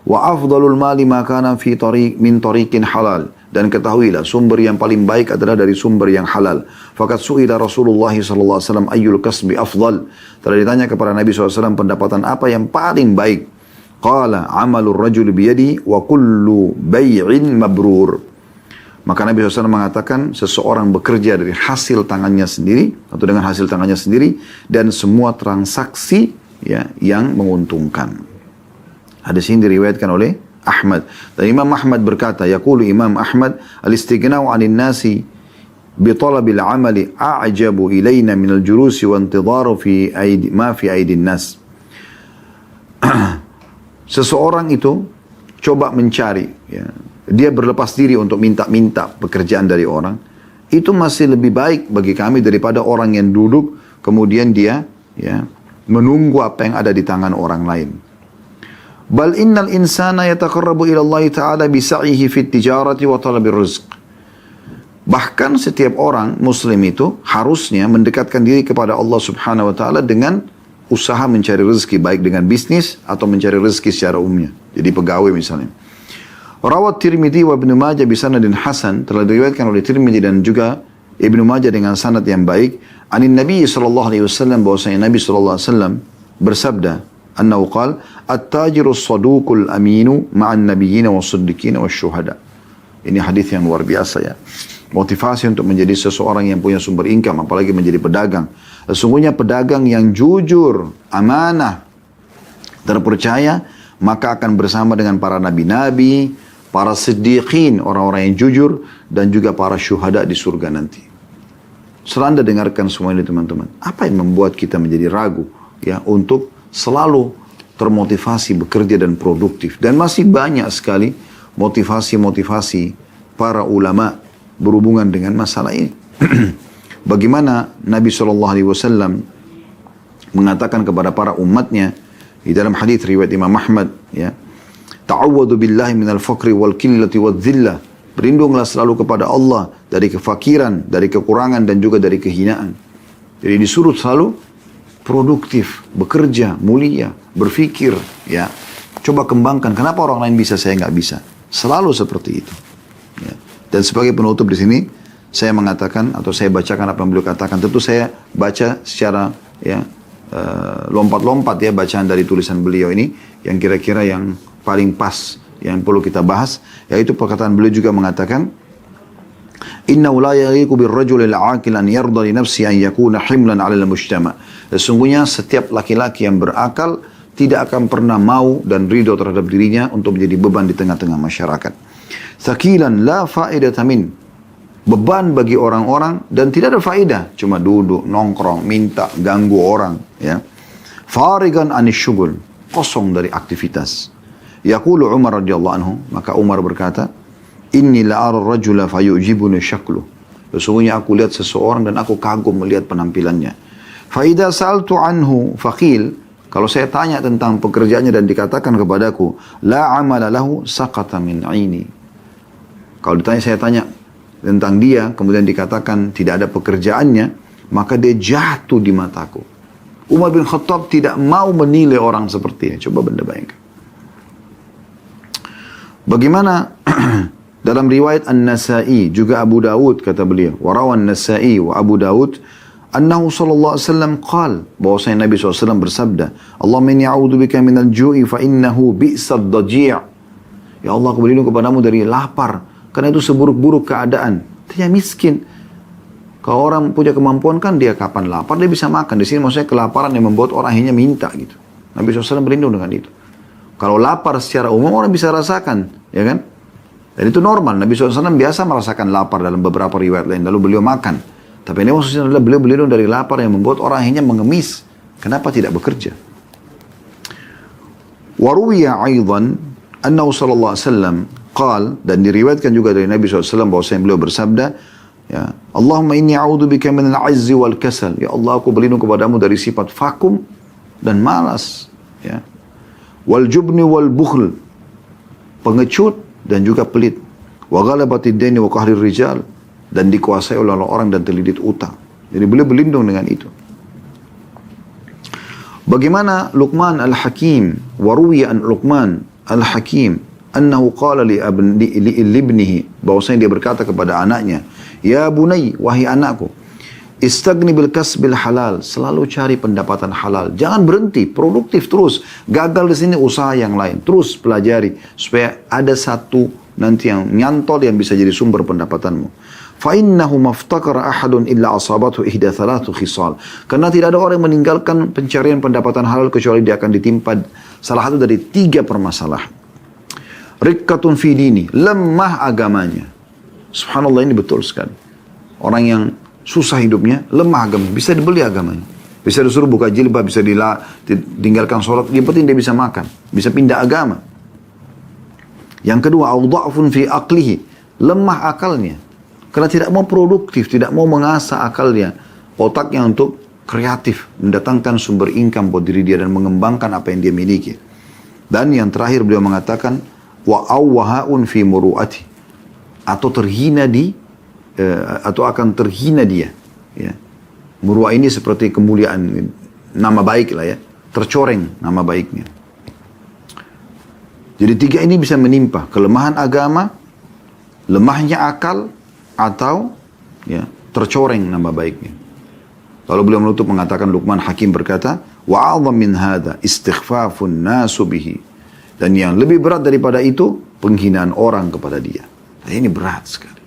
Wa afdalul mali ma kana fi min tariqin halal. Dan ketahuilah sumber yang paling baik adalah dari sumber yang halal. Faqad su'ila Rasulullah sallallahu alaihi wasallam ayyul kasbi afdal. Telah ditanya kepada Nabi SAW pendapatan apa yang paling baik. Qala amalur rajul biyadi wa kullu bay'in mabrur. Maka Nabi SAW mengatakan seseorang bekerja dari hasil tangannya sendiri atau dengan hasil tangannya sendiri dan semua transaksi ya yang menguntungkan. Hadis ini diriwayatkan oleh Ahmad. Dan Imam Ahmad berkata, yaqulu Imam Ahmad, al-istighna'u 'anil nasi bi talabil 'amali a'jabu ilaina min al-julusi wa intidharu fi aidi ma fi aidin nas. Seseorang itu coba mencari ya, dia berlepas diri untuk minta-minta pekerjaan dari orang, itu masih lebih baik bagi kami daripada orang yang duduk kemudian dia ya menunggu apa yang ada di tangan orang lain. Bal innal insana yataqarrabu ila Allah Ta'ala bi sa'ihi fit tijarati wa talabir rizq. Bahkan setiap orang muslim itu harusnya mendekatkan diri kepada Allah Subhanahu wa taala dengan usaha mencari rezeki, baik dengan bisnis atau mencari rezeki secara umumnya. Jadi pegawai misalnya. Rawat Tirmidzi wa Ibnu Majah bi sanadin hasan, telah diriwayatkan oleh Tirmidzi dan juga Ibnu Majah dengan sanad yang baik, anin Nabi sallallahu alaihi wasallam, bahwasanya Nabi sallallahu alaihi wasallam bersabda, annahu qala at-tajiru as-saduqul aminu ma'an nabiyyin was-siddiqin wasyuhada. Ini hadis yang luar biasa ya. Motivasi untuk menjadi seseorang yang punya sumber income, apalagi menjadi pedagang. Sesungguhnya pedagang yang jujur, amanah, terpercaya, maka akan bersama dengan para nabi-nabi, para siddiqin, orang-orang yang jujur, dan juga para syuhada di surga nanti. Setelah Anda dengarkan semua ini teman-teman, apa yang membuat kita menjadi ragu ya untuk selalu termotivasi bekerja dan produktif? Dan masih banyak sekali motivasi-motivasi para ulama berhubungan dengan masalah ini. Bagaimana Nabi SAW mengatakan kepada para umatnya di dalam hadis riwayat Imam Ahmad, ya, ta'awwadu billahi minal faqri wal qillati wal dhillah. Berlindunglah selalu kepada Allah dari kefakiran, dari kekurangan dan juga dari kehinaan. Jadi disuruh selalu produktif, bekerja, mulia, berfikir, ya. Coba kembangkan. Kenapa orang lain bisa, saya nggak bisa? Selalu seperti itu. Ya. Dan sebagai penutup di sini, saya mengatakan atau saya bacakan apa yang beliau katakan. Tentu saya baca secara ya lompat-lompat ya bacaan dari tulisan beliau ini yang kira-kira yang paling pas yang perlu kita bahas, yaitu perkataan beliau juga mengatakan, inna la yaliqu birrajuli al-aqil an yarda li nafsi an yakuna himlan 'ala al-mujtama. Sesungguhnya setiap laki-laki yang berakal tidak akan pernah mau dan ridho terhadap dirinya untuk menjadi beban di tengah-tengah masyarakat. Thaqilan la faidata min, beban bagi orang-orang dan tidak ada faedah, cuma duduk, nongkrong, minta, ganggu orang, ya. Farigan anisyugul, kosong dari aktivitas. Yaqulu Umar radhiyallahu anhu, maka Umar berkata, inni la'ara rajula fayu'jibuni syakluh. Sesungguhnya aku lihat seseorang dan aku kagum melihat penampilannya. Fa idza sa'altu anhu faqil, kalau saya tanya tentang pekerjaannya dan dikatakan kepadaku, la amala lahu saqata min 'aini. Kalau saya tanya tentang dia, kemudian dikatakan tidak ada pekerjaannya, maka dia jatuh di mataku. Umar bin Khattab tidak mau menilai orang seperti ini. Coba Anda bayangkan. Bagaimana dalam riwayat An-Nasa'i, juga Abu Dawud kata beliau, warawan Nasa'i wa Abu Dawud, annahu sallallahu alaihi wasallam qal, bahwasanya Nabi SAW bersabda, Allahumma inni a'udzubika minal ju'i fa innahu bi'sad daji'. Ya Allah, aku berlindung kepadamu dari lapar, karena itu seburuk-buruk keadaan. Dia miskin. Kalau orang punya kemampuan kan dia kapan lapar dia bisa makan. Di sini maksudnya kelaparan yang membuat orang akhirnya minta gitu. Nabi SAW berlindung dengan itu. Kalau lapar secara umum orang bisa rasakan, ya kan? Dan itu normal. Nabi SAW biasa merasakan lapar dalam beberapa riwayat lain. Lalu beliau makan. Tapi ini maksudnya adalah beliau berlindung dari lapar yang membuat orang akhirnya mengemis. Kenapa tidak bekerja? Waruwiya aidan annahu sallallahu alaihi wasallam qal, dan diriwayatkan juga dari Nabi SAW bahwasanya beliau bersabda, ya, Allahumma inni a'udzubika minal 'ajzi wal kasal. Ya Allah, aku berlindung kepadamu dari sifat vakum dan malas, ya. Wal jubni wal bukhl, pengecut dan juga pelit. Wa ghalabatid daini wa qahrir rijal, dan dikuasai oleh orang dan terlilit utang. Jadi beliau berlindung dengan itu. Bagaimana Luqman al-Hakim, waruwiya an Luqman al-Hakim annahu qala li ibnihi, bahwasanya dia berkata kepada anaknya, ya bunai, wahai anakku, istagni bil kasbil halal, selalu cari pendapatan halal, jangan berhenti, produktif terus. Gagal di sini usaha yang lain, terus pelajari supaya ada satu nanti yang nyantol yang bisa jadi sumber pendapatanmu. فَإِنَّهُ مَفْتَقَرَ أَحَدٌ إِلَّا أَصَابَتْهُ إِحْدَى ثَلَاثُ خِصَالٍ. Karena tidak ada orang yang meninggalkan pencarian pendapatan halal kecuali dia akan ditimpa salah satu dari 3 permasalahan. Riqqatun fi dini, lemah agamanya. Subhanallah, ini betul sekali. Orang yang susah hidupnya, lemah agamanya, bisa dibeli agamanya. Bisa disuruh buka jilbab, bisa ditinggalkan sholat, yang penting dia bisa makan, bisa pindah agama. Yang kedua, awda'fun fi aqlihi, lemah akalnya. Karena tidak mau produktif, tidak mau mengasah akalnya, otaknya untuk kreatif, mendatangkan sumber income buat diri dia dan mengembangkan apa yang dia miliki. Dan yang terakhir beliau mengatakan, wa'awwahaun fi muru'ati, atau terhina atau akan terhina dia. Ya. Muru'ah ini seperti kemuliaan, nama baik lah ya, tercoreng nama baiknya. Jadi 3 ini bisa menimpa, kelemahan agama, lemahnya akal, atau ya, tercoreng nama baiknya. Lalu beliau menutup mengatakan, Luqman Hakim berkata, wa'adham min hadha istighfafun nasu bihi. Dan yang lebih berat daripada itu, penghinaan orang kepada dia. Nah, ini berat sekali.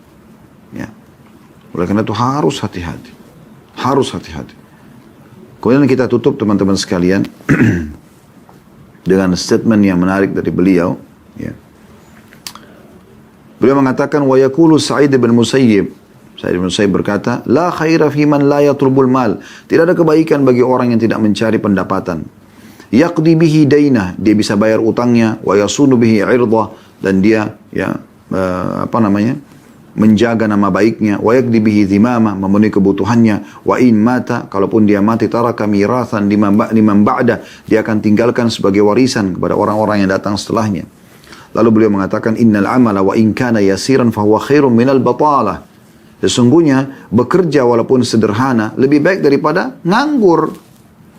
Ya. Oleh karena itu harus hati-hati. Harus hati-hati. Kemudian kita tutup teman-teman sekalian dengan statement yang menarik dari beliau. Ya. Beliau mengatakan, wa yaqulu Sa'id bin Musayyib. Sa'id bin Musayyib berkata, la khaira fi man la yatlubul mal. Tidak ada kebaikan bagi orang yang tidak mencari pendapatan. Yaqdi bihi dainah, dia bisa bayar utangnya, wa yasunu bihi 'irdah, dan dia menjaga nama baiknya, wa yaqdi bihi dhimamah, memenuhi kebutuhannya, wa in mata, kalaupun dia mati, taraka mirathan liman ba'da, dia akan tinggalkan sebagai warisan kepada orang-orang yang datang setelahnya. Lalu beliau mengatakan, innal amala wa in kana yasiran fahuwa khairun minal batalah. Sesungguhnya bekerja walaupun sederhana lebih baik daripada nganggur,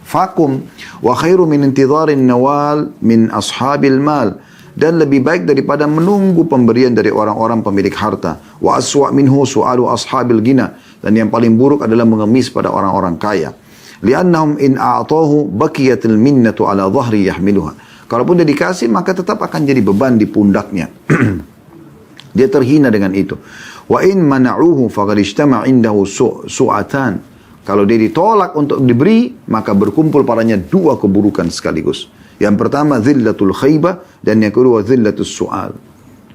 vakum. Wa khairu min intidharin nawal min ashabil mal. Dan lebih baik daripada menunggu pemberian dari orang-orang pemilik harta. Wa aswa' minhu su'alu ashabil gina. Dan yang paling buruk adalah mengemis pada orang-orang kaya. Liannahum in a'atahu baqiyatil minnatu ala dhahri yahmiluha. Kalaupun dia dikasih, maka tetap akan jadi beban di pundaknya. Dia terhina dengan itu. Wa in mana'uhu faqad ijtama' indahu su'atan. Kalau dia ditolak untuk diberi, maka berkumpul padanya 2 keburukan sekaligus. Yang pertama, zillatul khaybah, dan yang kedua, zillatul su'al.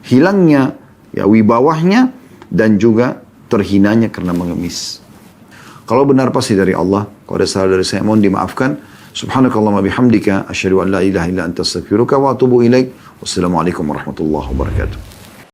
Hilangnya ya wibawahnya, dan juga terhinanya karena mengemis. Kalau benar pasti dari Allah, kalau ada salah dari saya, mohon dimaafkan. Subhanakallahumma bihamdika, asyhadu an la ilaha illa anta astaghfiruka wa atubu ilaik. Wassalamualaikum warahmatullahi wabarakatuh.